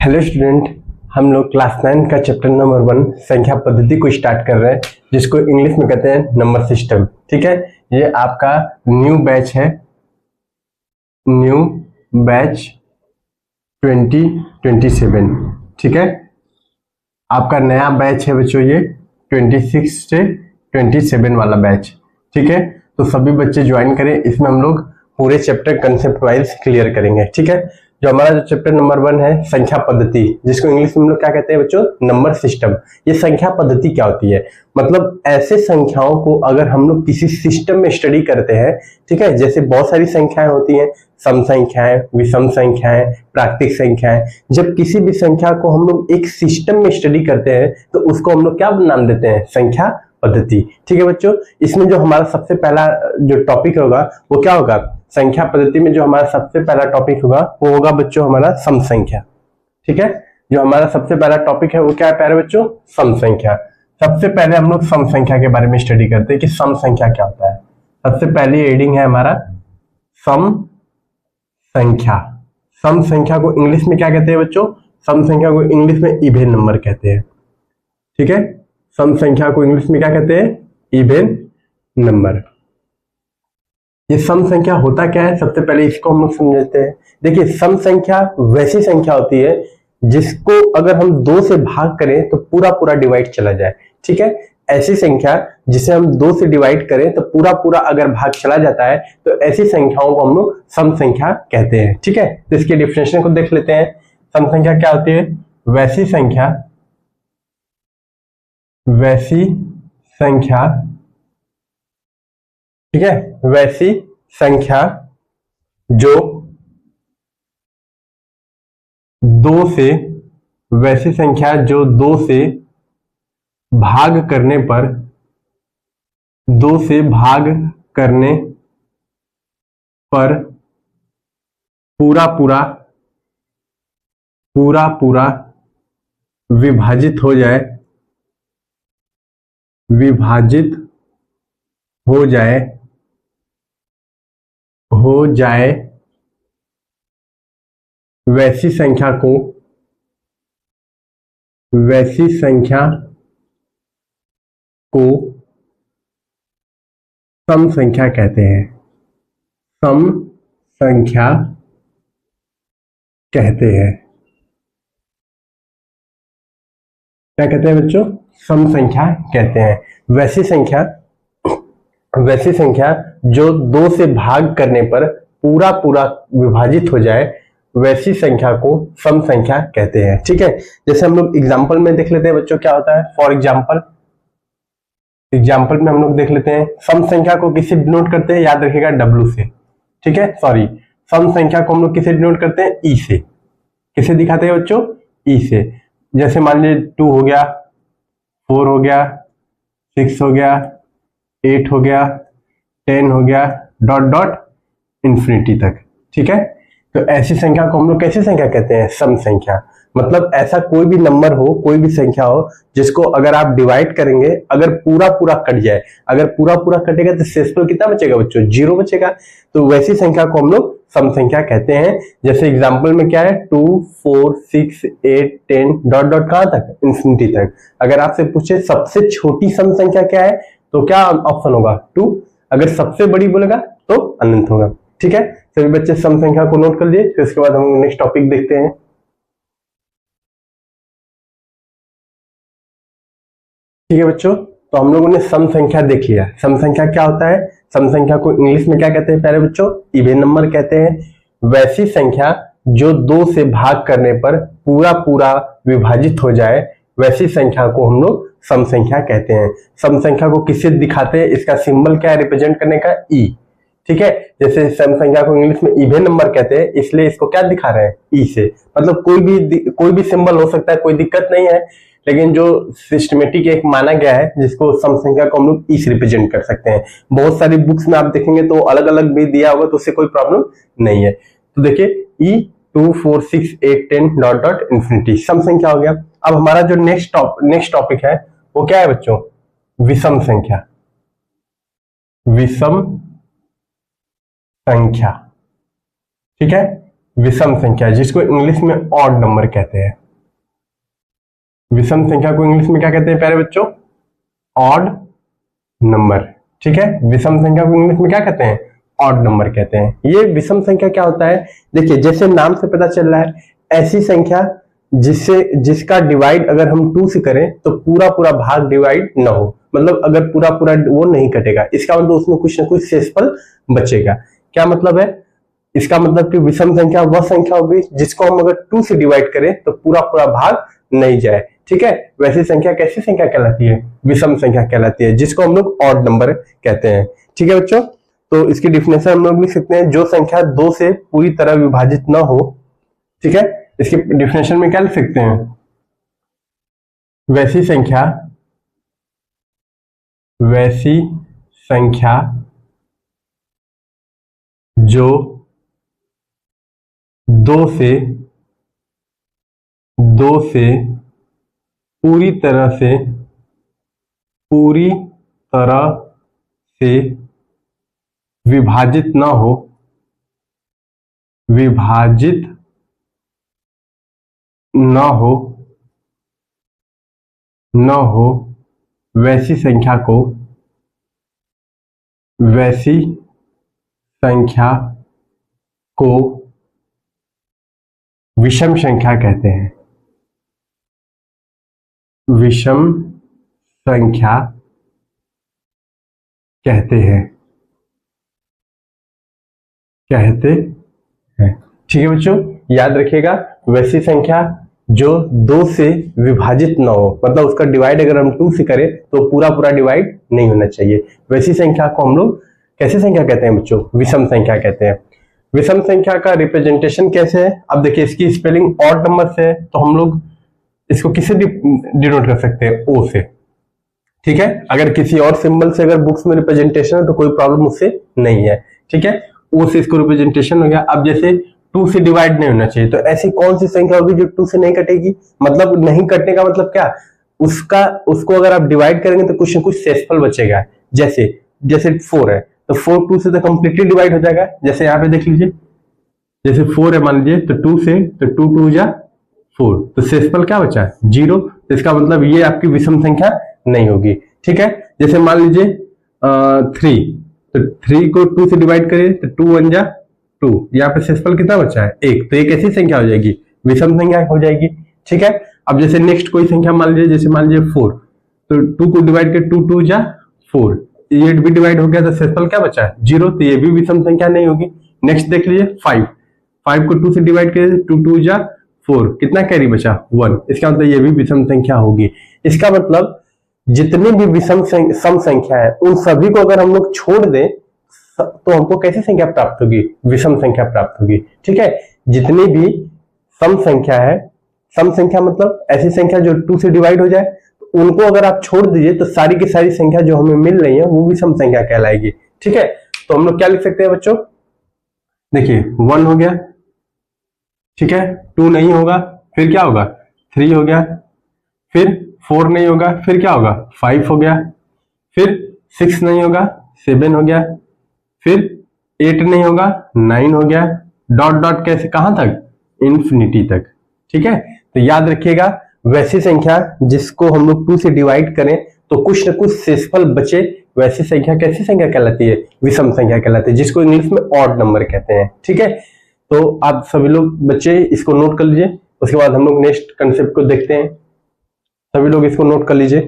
Hello student, हम लोग class 9 का चैप्टर नंबर 1 संख्या पद्धति को स्टार्ट कर रहे हैं, जिसको इंग्लिश में कहते हैं नंबर सिस्टम। ठीक है, ये आपका न्यू बैच है, न्यू बैच 2027। ठीक है, आपका नया बैच है बच्चों, ये 26 से 27 वाला बैच। ठीक है, तो सभी बच्चे ज्वाइन करें। इसमें हम लोग पूरे चैप्टर कंसेप्ट वाइज क्लियर करेंगे। ठीक है, जो हमारा जो चैप्टर नंबर 1 है संख्या पद्धति, जिसको इंग्लिश में हम लोग क्या कहते हैं बच्चों, नंबर सिस्टम। ये संख्या पद्धति क्या होती है, मतलब ऐसे संख्याओं को अगर हम लोग किसी सिस्टम में स्टडी करते हैं, ठीक है, जैसे बहुत सारी संख्याएं होती हैं, सम संख्याएं, विषम संख्याएं, प्राकृतिक संख्याएं। जब किसी भी संख्या को हम लोग एक सिस्टम में स्टडी करते हैं तो उसको हम लोग क्या नाम देते हैं, संख्या पद्धति। ठीक है बच्चों, इसमें जो हमारा सबसे पहला जो टॉपिक होगा वो क्या होगा, संख्या पद्धति में जो हमारा सबसे पहला टॉपिक होगा वो होगा बच्चों हमारा सम संख्या। ठीक है, जो हमारा सबसे पहला टॉपिक है वो क्या है प्यारे बच्चों, सम संख्या। सबसे पहले हम लोग सम संख्या के बारे में स्टडी करते हैं कि सम संख्या क्या होता है। सबसे पहली हेडिंग है हमारा सम संख्या। सम संख्या को इंग्लिश में क्या कहते हैं बच्चों, सम संख्या को इंग्लिश में इवन नंबर कहते हैं। ठीक है, सम संख्या को इंग्लिश में क्या कहते हैं, इवन नंबर। ये सम संख्या होता क्या है, सबसे पहले इसको हम लोग समझते हैं। देखिए, सम संख्या वैसी संख्या होती है जिसको अगर हम 2 से भाग करें तो पूरा पूरा डिवाइड चला जाए। ठीक है, ऐसी संख्या जिसे हम 2 से डिवाइड करें तो पूरा पूरा अगर भाग चला जाता है तो ऐसी संख्याओं को हम लोग सम संख्या कहते हैं। ठीक है, तो इसके डिफिनेशन को देख लेते हैं। सम संख्या क्या होती है, वैसी संख्या ठीक है, वैसी संख्या जो 2 से भाग करने पर पूरा पूरा विभाजित हो जाए वैसी संख्या को सम संख्या कहते हैं। सम संख्या कहते हैं, क्या कहते हैं बच्चों, सम संख्या कहते हैं। वैसी संख्या जो 2 से भाग करने पर पूरा पूरा विभाजित हो जाए वैसी संख्या को सम संख्या कहते हैं। ठीक है, जैसे हम लोग एग्जांपल में देख लेते हैं बच्चों क्या होता है। फॉर एग्जांपल में हम लोग देख लेते हैं, सम संख्या को किससे डिनोट करते हैं, याद रखिएगा W से। ठीक है, सॉरी, सम संख्या को हम लोग किससे डिनोट करते हैं, E से। किसे दिखाते हैं बच्चों, E से। जैसे मान लीजिए 2 हो गया, 4 हो गया, 6 हो गया, 8 हो गया, 10 हो गया, डॉट डॉट इंफिनिटी तक। ठीक है, तो ऐसी संख्या को हम लोग कैसी संख्या कहते हैं, सम संख्या। मतलब ऐसा कोई भी नंबर हो, कोई भी संख्या हो जिसको अगर आप डिवाइड करेंगे, अगर पूरा पूरा कट जाए, अगर पूरा पूरा कटेगा तो शेषफल कितना बचेगा बच्चों, 0 बचेगा। तो वैसी संख्या को हम लोग सम संख्या कहते हैं। जैसे एग्जांपल में क्या है, 2, 4, 6, 8, 10 डॉट डॉट कहां तक, इंफिनिटी तक। अगर आपसे पूछे सबसे छोटी सम संख्या क्या है तो क्या ऑप्शन होगा, 2। अगर सबसे बड़ी बोलेगा तो अनंत होगा। ठीक है, सभी बच्चे सम संख्या को नोट कर लिए। फिर उसके बाद हम नेक्स्ट टॉपिक देखते हैं। ठीक है बच्चों, तो हम लोगों ने सम संख्या देख लिया। सम संख्या क्या होता है, सम संख्या को इंग्लिश में क्या कहते हैं प्यारे बच्चों, इवन नंबर कहते हैं। वैसी संख्या जो 2 से भाग करने पर पूरा पूरा विभाजित हो जाए वैसी संख्या को हम लोग सम संख्या कहते हैं। सम संख्या को किससे दिखाते हैं, इसका सिंबल क्या है रिप्रेजेंट करने का, ई। ठीक है, जैसे सम संख्या को इंग्लिश में इवन नंबर कहते हैं, इसलिए इसको क्या दिखा रहे हैं, ई से। मतलब कोई भी सिंबल हो सकता है, कोई दिक्कत नहीं है, लेकिन जो सिस्टमेटिक एक माना गया है जिसको सम संख्या को हम लोग ई से रिप्रेजेंट कर सकते हैं। बहुत सारी बुक्स में आप देखेंगे तो अलग अलग भी दिया होगा, तो उससे कोई प्रॉब्लम नहीं है। तो देखिए, ई 2, 4, 6, 8, 10 डॉट डॉट इंफिनिटी सम संख्या हो गया। अब हमारा जो नेक्स्ट टॉपिक है वो क्या है बच्चों, विषम संख्या। विषम संख्या, ठीक है, विषम संख्या, जिसको इंग्लिश में ऑड नंबर कहते हैं। विषम संख्या को इंग्लिश में क्या कहते हैं प्यारे बच्चों? Odd number. ठीक है, विषम संख्या को इंग्लिश में क्या कहते हैं? ऑड नंबर कहते हैं। ये विषम संख्या क्या होता है? देखिए, जैसे नाम से पता चल रहा है, ऐसी संख्या जिसका डिवाइड अगर हम 2 से करें तो पूरा पूरा भाग डिवाइड ना हो, मतलब अगर पूरा पूरा वो नहीं कटेगा, इसका मतलब उसमें कुछ ना कुछ शेषफल बचेगा। क्या मतलब है इसका? मतलब कि विषम संख्या वह संख्या होगी जिसको हम अगर 2 से डिवाइड करें तो पूरा पूरा भाग नहीं जाए। ठीक है, वैसी संख्या कैसी संख्या कहलाती है? विषम संख्या कहलाती है, जिसको हम लोग ऑड नंबर कहते हैं। ठीक है बच्चों, तो इसकी डिफिनेशन हम लोग लिख सकते हैं, जो संख्या 2 से पूरी तरह विभाजित ना हो। ठीक है, इसकी डिफिनेशन में क्या लिख सकते हैं? वैसी संख्या जो 2 से पूरी तरह से विभाजित ना हो, वैसी संख्या को विषम संख्या कहते हैं। विषम संख्या कहते हैं। ठीक है बच्चों, याद रखिएगा, वैसी संख्या जो 2 से विभाजित ना हो, मतलब उसका डिवाइड अगर हम 2 से करें तो पूरा पूरा डिवाइड नहीं होना चाहिए। वैसी संख्या को हम लोग कैसी संख्या कहते हैं बच्चों? विषम संख्या कहते हैं। विषम संख्या का रिप्रेजेंटेशन कैसे है? अब देखिए, इसकी स्पेलिंग ऑड नंबर से है, तो हम लोग इसको किससे डिनोट कर सकते हैं? ओ से। ठीक है, अगर किसी और सिंबल से अगर बुक्स में रिप्रेजेंटेशन है तो कोई प्रॉब्लम उससे नहीं है। ठीक है, ओ से इसको रिप्रेजेंटेशन हो गया। अब जैसे 2 से डिवाइड नहीं होना चाहिए, तो ऐसी कौन सी संख्या होगी जो 2 से नहीं कटेगी? मतलब नहीं कटने का मतलब क्या? उसको अगर आप डिवाइड करेंगे तो कुछ ना कुछ शेषफल बचेगा। जैसे 4 है तो 4 2 से तो कंप्लीटली डिवाइड हो जाएगा। जैसे यहाँ पे देख लीजिए, जैसे 4 है मान लीजिए, तो 2 से तो 2 2 जा 4, तो शेषफल क्या बचा? 0। तो इसका मतलब ये आपकी विषम संख्या नहीं होगी। ठीक है, जैसे मान लीजिए 3, तो 3 को 2 से डिवाइड करिए तो 2 1 जा 2, यहाँ पे शेषफल कितना बचा है? 1। तो एक ऐसी संख्या हो जाएगी, विषम संख्या हो जाएगी। ठीक है, अब जैसे नेक्स्ट कोई संख्या मान लीजिए, जैसे मान लीजिए 4, तो 2 को डिवाइड कर 2 2 जा 4, ये भी डिवाइड हो गया, तो शेषफल क्या बचा है? 0। तो ये भी विषम संख्या नहीं होगी। नेक्स्ट देख लीजिए 5 को 2 से डिवाइड करिए, 2 2 जा 4, कितना कैरी बचा? 1। इसका मतलब ये भी विषम संख्या होगी। इसका मतलब जितनी भी विषम सम संख्या है उन सभी को अगर हम लोग छोड़ दें तो हमको कैसी संख्या प्राप्त होगी? विषम संख्या प्राप्त होगी। ठीक है, जितनी भी सम संख्या है, सम संख्या मतलब ऐसी संख्या जो 2 से डिवाइड हो जाए, तो उनको अगर आप छोड़ दीजिए तो सारी की सारी संख्या जो हमें मिल रही है वो विषम संख्या कहलाएगी। ठीक है, तो हम लोग क्या लिख सकते हैं बच्चों? देखिए 1 हो गया, ठीक है, 2 नहीं होगा, फिर क्या होगा? 3 हो गया, फिर 4 नहीं होगा, फिर क्या होगा? 5 हो गया, फिर 6 नहीं होगा, 7 हो गया, फिर 8 नहीं होगा, 9 हो गया, डॉट डॉट कैसे कहां तक? इन्फिनिटी तक। ठीक है, तो याद रखिएगा, वैसी संख्या जिसको हम लोग 2 से डिवाइड करें तो कुछ न कुछ शेषफल बचे, वैसी संख्या कैसी संख्या कहलाती है? विषम संख्या कहलाती है, जिसको इंग्लिश में ऑड नंबर कहते हैं। ठीक है, तो आप सभी लोग बच्चे इसको नोट कर लीजिए, उसके बाद हम लोग नेक्स्ट कंसेप्ट को देखते हैं। सभी लोग इसको नोट कर लीजिए।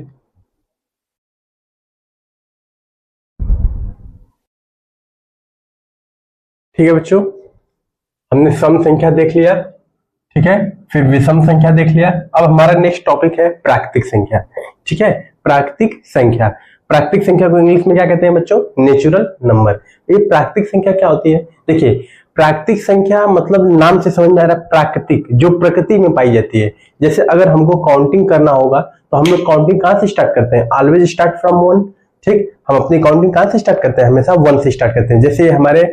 ठीक है बच्चों, हमने सम संख्या देख लिया, ठीक है, फिर विषम संख्या देख लिया। अब हमारा नेक्स्ट टॉपिक है प्राकृतिक संख्या। ठीक है, प्राकृतिक संख्या को इंग्लिश में क्या कहते हैं बच्चों? Natural number. ये प्राकृतिक संख्या क्या होती है? देखिए, प्राकृतिक संख्या मतलब नाम से समझ में आ रहा है, प्राकृतिक, जो प्रकृति में पाई जाती है। जैसे अगर हमको काउंटिंग करना होगा तो हम लोग काउंटिंग कहां से स्टार्ट करते हैं? Always start from 1। ठीक, हम अपनी काउंटिंग कहां से स्टार्ट करते हैं? हमेशा 1 से स्टार्ट करते हैं। जैसे हमारे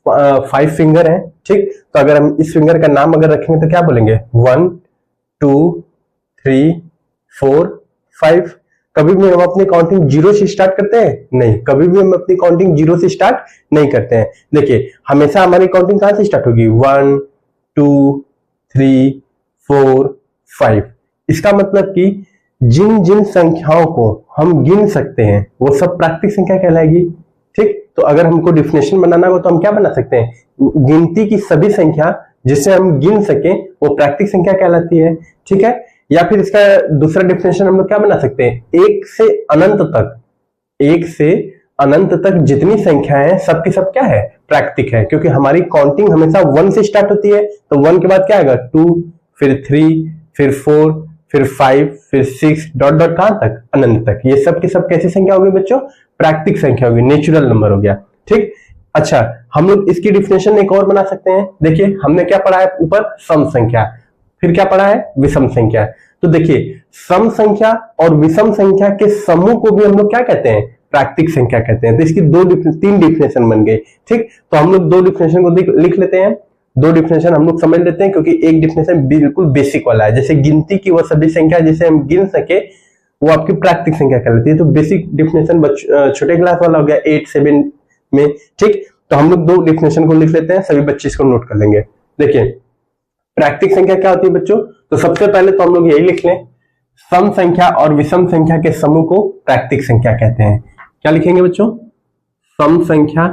5 फिंगर है, ठीक, तो अगर हम इस फिंगर का नाम अगर रखेंगे तो क्या बोलेंगे? 1 2 3 4 5। कभी भी हम अपनी काउंटिंग 0 से स्टार्ट करते हैं? नहीं, कभी भी हम अपनी काउंटिंग 0 से स्टार्ट नहीं करते हैं। देखिए, हमेशा हमारी काउंटिंग कहां से स्टार्ट होगी? 1 2 3 4 5। इसका मतलब कि जिन जिन संख्याओं को हम गिन सकते हैं वो सब प्राकृतिक संख्या कहलाएगी। ठीक, तो अगर हमको डिफिनेशन बनाना हो तो हम क्या बना सकते हैं, गिनती की सभी संख्या जिसे हम गिन सके वो प्राकृतिक संख्या कहलाती है। ठीक है, या फिर इसका दूसरा डिफिनेशन हम लोग क्या बना सकते हैं, एक से अनंत तक, एक से अनंत तक जितनी संख्याएं हैं सबकी सब क्या है, प्राकृतिक है, क्योंकि हमारी काउंटिंग हमेशा 1 से स्टार्ट होती है। तो 1 के बाद क्या आएगा, 2, फिर 3, फिर 4, फिर 5, फिर 6 डॉट डॉट कहां तक, अनंत तक। ये सब की सब कैसी संख्या होगी बच्चों, प्राकृतिक संख्या होगी, नेचुरल नंबर हो गया। ठीक, अच्छा हम लोग इसकी डिफिनेशन एक और बना सकते हैं। देखिए हमने क्या पढ़ा है ऊपर, सम संख्या, फिर क्या पढ़ा है, विषम संख्या। तो देखिए सम संख्या और विषम संख्या के समूह को भी हम लोग क्या कहते हैं, प्राकृतिक संख्या कहते हैं। तो इसकी तीन डिफिनेशन बन गई। ठीक, तो हम लोग दो डिफिनेशन को लिख लेते हैं, दो डिफिनेशन हम लोग समझ लेते हैं, क्योंकि एक डिफिनेशन बिल्कुल बेसिक वाला है, जैसे गिनती की वह सभी संख्या जिसे हम गिन सके वो आपकी प्राकृतिक संख्या कहलाती है। तो बेसिक डिफिनेशन छोटे क्लास वाला हो गया 8 7 में। ठीक, तो हम लोग दो डिफिनेशन को लिख लेते हैं, सभी बच्चे इसको नोट कर लेंगे। देखिए प्राकृतिक संख्या क्या होती है बच्चों, तो सबसे पहले तो हम लोग यही लिख लें, सम संख्या और विषम संख्या के समूह को प्राकृतिक संख्या कहते हैं। क्या लिखेंगे बच्चों, सम संख्या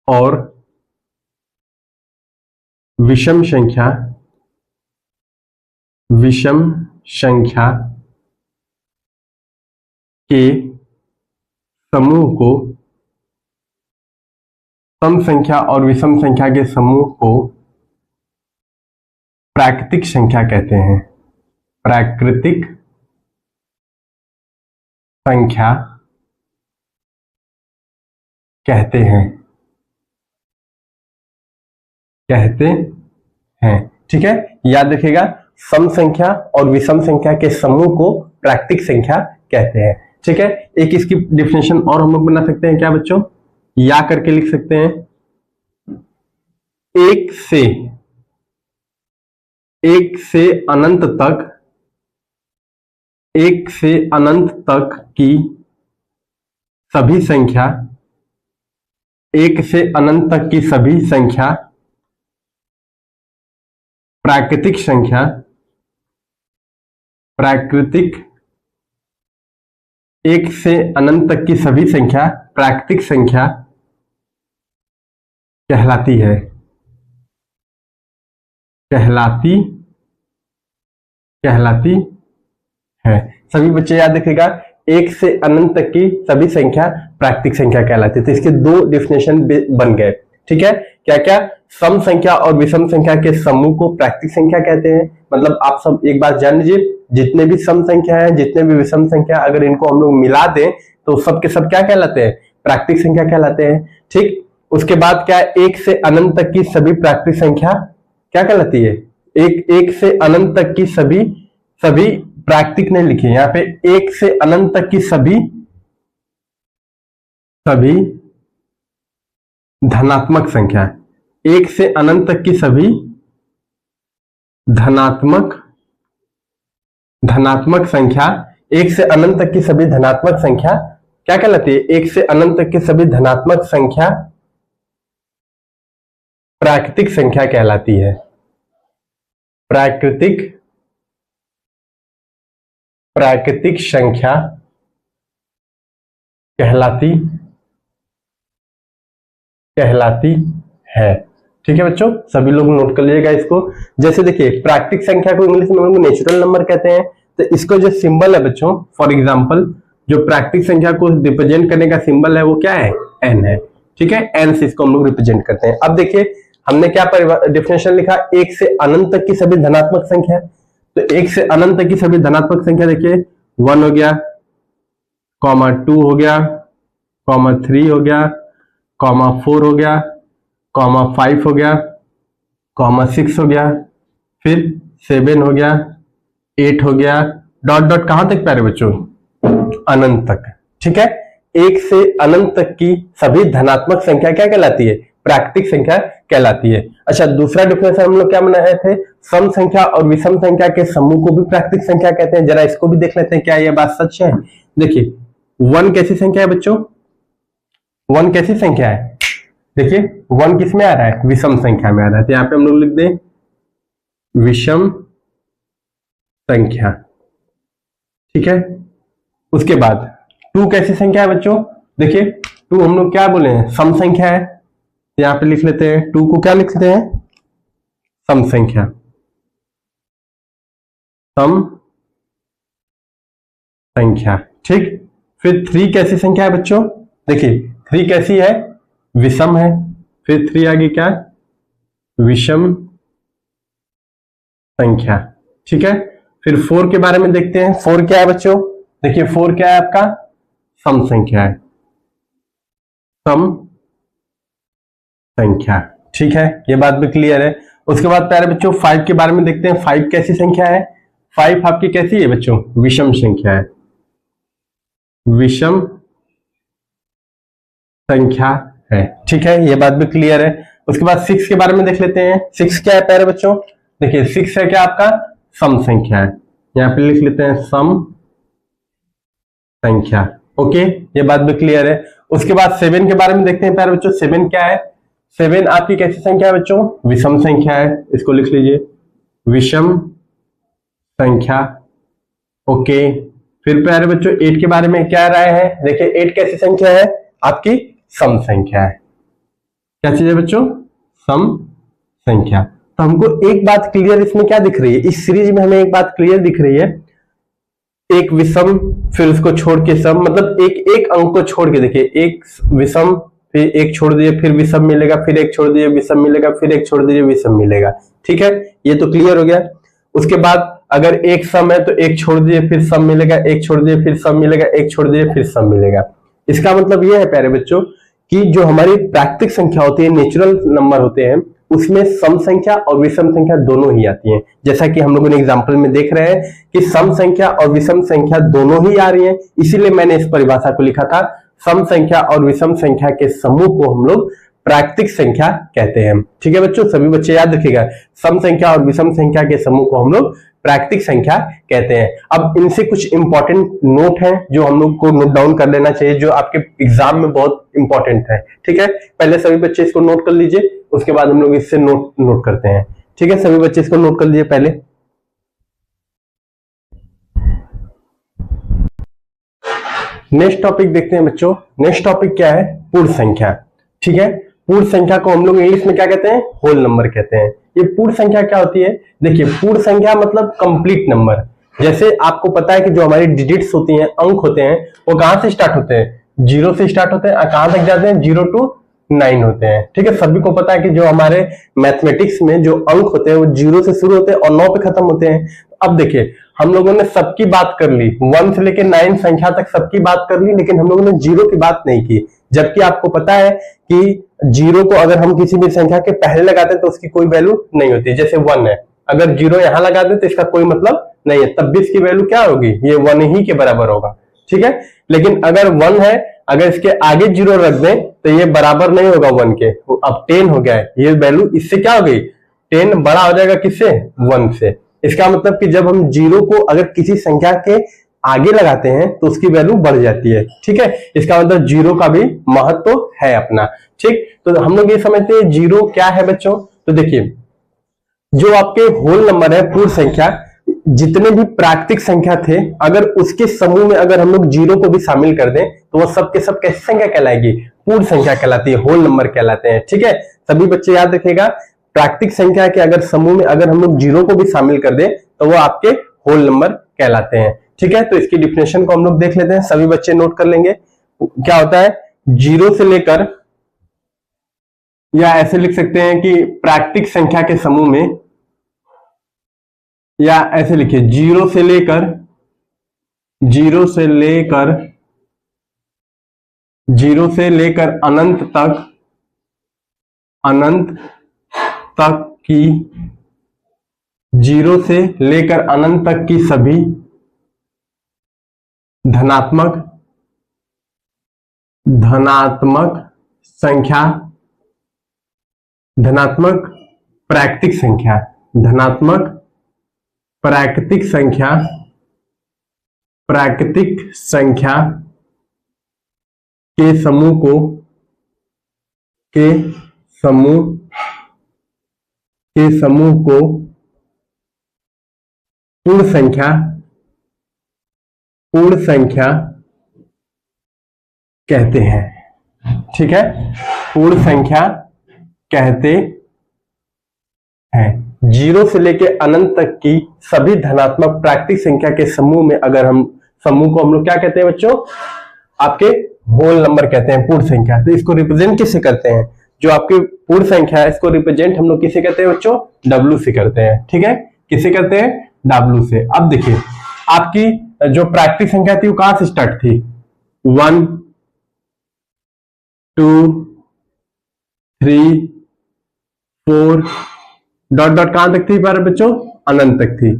और विषम संख्या के समूह को, सम संख्या और विषम संख्या के समूह को प्राकृतिक संख्या कहते हैं। प्राकृतिक संख्या कहते हैं। ठीक है, याद रखिएगा, सम संख्या और विषम संख्या के समूह को प्राकृतिक संख्या कहते हैं। ठीक है, एक इसकी डिफिनेशन और हम लोग बना सकते हैं, क्या बच्चों, या करके लिख सकते हैं, एक से अनंत तक की सभी संख्या, एक से अनंत तक की सभी संख्या प्राकृतिक संख्या, एक से अनंत तक की सभी संख्या प्राकृतिक संख्या कहलाती है। सभी बच्चे याद रखिएगा, एक से अनंत तक की सभी संख्या प्राकृतिक संख्या कहलाती है। तो इसके दो डिफिनेशन बन गए। ठीक है, क्या क्या, सम संख्या और विषम संख्या के समूह को प्राकृतिक संख्या कहते हैं। मतलब आप सब एक बात जान लीजिए, जितने भी सम संख्या है, जितने भी विषम संख्या, अगर इनको हम लोग मिला दें तो सब के सब क्या कहलाते हैं, प्राकृतिक संख्या कहलाते हैं। ठीक, उसके बाद क्या है, एक से अनंत तक की सभी प्राकृतिक संख्या क्या कहलाती है, एक से अनंत तक की सभी प्राकृतिक नहीं लिखी यहाँ पे, एक से अनंत तक की सभी धनात्मक संख्या, एक से अनंत तक की सभी धनात्मक संख्या, एक से अनंत तक की सभी धनात्मक संख्या क्या कहलाती है, एक से अनंत तक की सभी धनात्मक संख्या प्राकृतिक संख्या कहलाती है। प्राकृतिक संख्या कहलाती है। ठीक है बच्चों, सभी लोग नोट कर लीजिएगा इसको। जैसे देखिए प्राकृतिक संख्या को इंग्लिश में हम लोग नेचुरल नंबर कहते हैं। तो इसको जो सिंबल है बच्चों, फॉर एग्जांपल जो प्राकृतिक संख्या को रिप्रेजेंट करने का सिंबल है वो क्या है, एन है। ठीक है, एन से इसको हम लोग रिप्रेजेंट करते हैं। अब देखिए हमने क्या डिफिनेशन लिखा, एक से अनंत तक की सभी धनात्मक संख्या। तो एक से अनंत तक की सभी धनात्मक संख्या देखिए 1 हो गया, कॉमा 2 हो गया, कॉमा 3 हो गया, कॉमा 4 हो गया, कॉमा 5 हो गया, कॉमा 6 हो गया, फिर 7 हो गया, 8 हो गया, डॉट डॉट कहां तक प्यारे बच्चों, अनंत तक। ठीक है, एक से अनंत तक की सभी धनात्मक संख्या क्या कहलाती है, प्राकृतिक संख्या कहलाती है। अच्छा, दूसरा डिफिनेशन हम लोग क्या बनाए थे, सम संख्या और विषम संख्या के समूह को भी प्राकृतिक संख्या कहते हैं। जरा इसको भी देख लेते हैं, क्या यह बात सच है। देखिए 1 कैसी संख्या है बच्चों, 1 कैसी संख्या है, देखिए 1 किस में आ रहा है, विषम संख्या में आ रहा है, तो यहाँ पे हम लोग लिख दें विषम संख्या। ठीक है, उसके बाद 2 कैसी संख्या है बच्चों, देखिए 2 हम लोग क्या बोले हैं, सम संख्या है, तो यहाँ पे लिख लेते हैं 2 को क्या लिखते हैं, सम संख्या, सम संख्या। ठीक, फिर 3 कैसी संख्या है बच्चों, देखिए 3 कैसी है, विषम है, फिर 3 आगे क्या, विषम संख्या। ठीक है, फिर 4 के बारे में देखते हैं, 4 क्या है बच्चों, देखिए 4 क्या है आपका, सम संख्या है, सम संख्या। ठीक है, ये बात भी क्लियर है। उसके बाद प्यारे बच्चों 5 के बारे में देखते हैं, 5 कैसी संख्या है, 5 आपकी कैसी है बच्चों, विषम संख्या है, विषम संख्या है। ठीक है, ये बात भी क्लियर है। उसके बाद 6 के बारे में देख लेते हैं, 6 क्या है प्यारे बच्चों, देखिए 6 है क्या आपका, सम संख्या है, यहाँ पे लिख लेते हैं सम संख्या। ओके, ये बात भी क्लियर है। उसके बाद 7 के बारे में देखते हैं प्यारे बच्चों, 7 क्या है, 7 आपकी कैसी संख्या है बच्चों, विषम संख्या है, इसको लिख लीजिए विषम संख्या। ओके, फिर प्यारे बच्चों 8 के बारे में क्या राय है, देखिए 8 कैसी संख्या है, आपकी सम संख्या है। क्या चीज है बच्चों, सम संख्या। तो हमको एक बात क्लियर इसमें क्या दिख रही है, इस सीरीज में हमें एक बात क्लियर दिख रही है, एक विषम फिर उसको छोड़ के सम, मतलब एक एक अंक को छोड़ के, देखिए एक विषम फिर एक छोड़ दिए फिर विषम मिलेगा, फिर एक छोड़ दिए विषम मिलेगा, फिर एक छोड़ दिए विषम मिलेगा। ठीक है, ये तो क्लियर हो गया। उसके बाद अगर एक सम है तो एक छोड़ दिए फिर सम मिलेगा, एक छोड़ दिए फिर सम मिलेगा, एक छोड़ दिए फिर सम मिलेगा। इसका मतलब यह है प्यारे बच्चों कि जो हमारी प्राकृतिक संख्या होती है, नेचुरल नंबर होते हैं, उसमें सम संख्या और विषम संख्या दोनों ही आती हैं। जैसा कि हम लोगों ने एग्जाम्पल में देख रहे हैं कि सम संख्या और विषम संख्या दोनों ही आ रही हैं, इसीलिए मैंने इस परिभाषा को लिखा था, सम संख्या और विषम संख्या के समूह को हम लोग प्राकृतिक संख्या कहते हैं। ठीक है बच्चों, सभी बच्चे याद रखिएगा, सम संख्या और विषम संख्या के समूह को हम लोग प्राकृतिक संख्या कहते हैं। अब इनसे कुछ इंपॉर्टेंट नोट हैं जो हम लोग को नोट डाउन कर लेना चाहिए, जो आपके एग्जाम में बहुत इंपॉर्टेंट है। ठीक है, पहले सभी बच्चे इसको नोट कर लीजिए, उसके बाद हम लोग इससे नोट करते हैं। ठीक है, सभी बच्चे इसको नोट कर लीजिए पहले। नेक्स्ट टॉपिक देखते हैं बच्चों, नेक्स्ट टॉपिक क्या है, पूर्ण संख्या। ठीक है, पूर्ण संख्या को हम लोग इंग्लिश में क्या कहते हैं, होल नंबर कहते हैं। ये पूर्ण संख्या क्या होती है, देखिए पूर्ण संख्या मतलब कंप्लीट नंबर। जैसे आपको पता है कि जो हमारी डिजिट्स होती हैं, अंक होते हैं, वो कहां से स्टार्ट होते हैं, 0 से स्टार्ट होते हैं, कहां तक जाते हैं, 0 to 9 होते हैं। ठीक है, सभी को पता है कि जो हमारे मैथमेटिक्स में जो अंक होते हैं वो 0 से शुरू होते हैं और 9 पे खत्म होते हैं। अब देखिए हम लोगों ने सबकी बात कर ली, 1 से लेकर 9 संख्या तक सबकी बात कर ली, लेकिन हम लोगों ने 0 की बात नहीं की। जबकि आपको पता है कि 0 को अगर हम किसी भी संख्या के पहले लगाते हैं तो उसकी कोई वैल्यू नहीं होती। जैसे 1 है, अगर 0 यहां लगा दें तो इसका कोई मतलब नहीं है, तब भी इसकी वैल्यू क्या होगी, ये 1 ही के बराबर होगा। ठीक है, लेकिन अगर 1 है, अगर इसके आगे 0 रख दें तो ये बराबर नहीं होगा 1 के, अब 10 हो गया है, ये वैल्यू इससे क्या हो गई, 10 बड़ा हो जाएगा किससे, 1 से। इसका मतलब कि जब हम 0 को अगर किसी संख्या के आगे लगाते हैं तो उसकी वैल्यू बढ़ जाती है। ठीक है, इसका मतलब 0 का भी महत्व तो है अपना। ठीक, तो हम लोग ये समझते हैं 0 क्या है बच्चों, तो देखिए जो आपके होल नंबर है, पूर्ण संख्या, जितने भी प्राकृतिक संख्या थे, अगर उसके समूह में अगर हम लोग 0 को भी शामिल कर दें तो वो सब के सब कैसी संख्या कहलाएगी, पूर्ण संख्या कहलाती है, होल नंबर कहलाते हैं। ठीक है, सभी बच्चे याद रखिएगा, प्राकृतिक संख्या के अगर समूह में अगर हम लोग 0 को भी शामिल कर दें तो वो आपके होल नंबर कहलाते हैं। ठीक है, तो इसकी डिफिनेशन को हम लोग देख लेते हैं, सभी बच्चे नोट कर लेंगे। क्या होता है, 0 से लेकर, या ऐसे लिख सकते हैं कि प्राकृतिक संख्या के समूह में, या ऐसे लिखिए 0 से लेकर 0 से लेकर अनंत तक की 0 से लेकर अनंत तक की सभी धनात्मक संख्या, धनात्मक प्राकृतिक संख्या के के समूह को पूर्ण संख्या कहते हैं। ठीक है, पूर्ण संख्या कहते हैं। 0 से लेके अनंत तक की सभी धनात्मक प्राकृतिक संख्या के समूह में अगर हम समूह को हम लोग क्या कहते हैं बच्चों, आपके होल नंबर कहते हैं, पूर्ण संख्या। तो इसको रिप्रेजेंट किससे करते हैं, जो आपकी पूर्ण संख्या है इसको रिप्रेजेंट हम लोग किसे कहते हैं बच्चों, W से करते हैं। ठीक है, किसे करते हैं, W से। अब देखिए आपकी जो प्राकृतिक संख्या थी वो कहां से स्टार्ट थी, 1 2 3 4 डॉट डॉट कहां तक थी पर बच्चों, अनंत तक थी।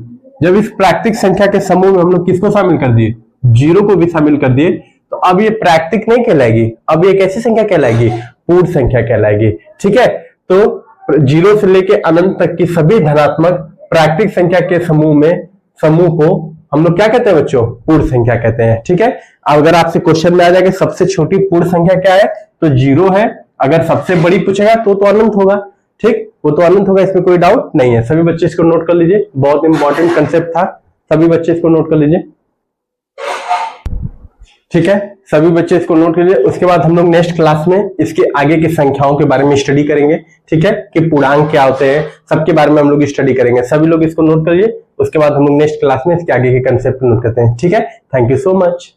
जब इस प्राकृतिक संख्या के समूह में हम लोग किसको शामिल कर दिए, 0 को भी शामिल कर दिए, तो अब ये प्राकृतिक नहीं कहलाएगी, अब ये कैसी संख्या कहलाएगी, पूर्ण संख्या कहलाएगी। ठीक है, तो 0 से लेके अनंत तक की सभी धनात्मक प्राकृतिक संख्या के समूह को हम लोग क्या कहते हैं बच्चों, पूर्ण संख्या कहते हैं। ठीक है, अगर आपसे क्वेश्चन में आ जाएगा सबसे छोटी पूर्ण संख्या क्या है, तो 0 है। अगर सबसे बड़ी पूछेगा तो अनंत होगा। ठीक, वो तो अनंत होगा, इसमें कोई डाउट नहीं है। सभी बच्चे इसको नोट कर लीजिए, बहुत इंपॉर्टेंट कंसेप्ट था, सभी बच्चे इसको नोट कर लीजिए। ठीक है, सभी बच्चे इसको नोट कर लीजिए। उसके बाद हम लोग नेक्स्ट क्लास में इसके आगे की संख्याओं के बारे में स्टडी करेंगे। ठीक है, कि पूर्णांक क्या होते हैं, सबके बारे में हम लोग स्टडी करेंगे। सभी लोग इसको नोट कर लीजिए। उसके बाद हम लोग नेक्स्ट क्लास में इसके आगे के कंसेप्ट नोट करते हैं। ठीक है, थैंक यू सो मच।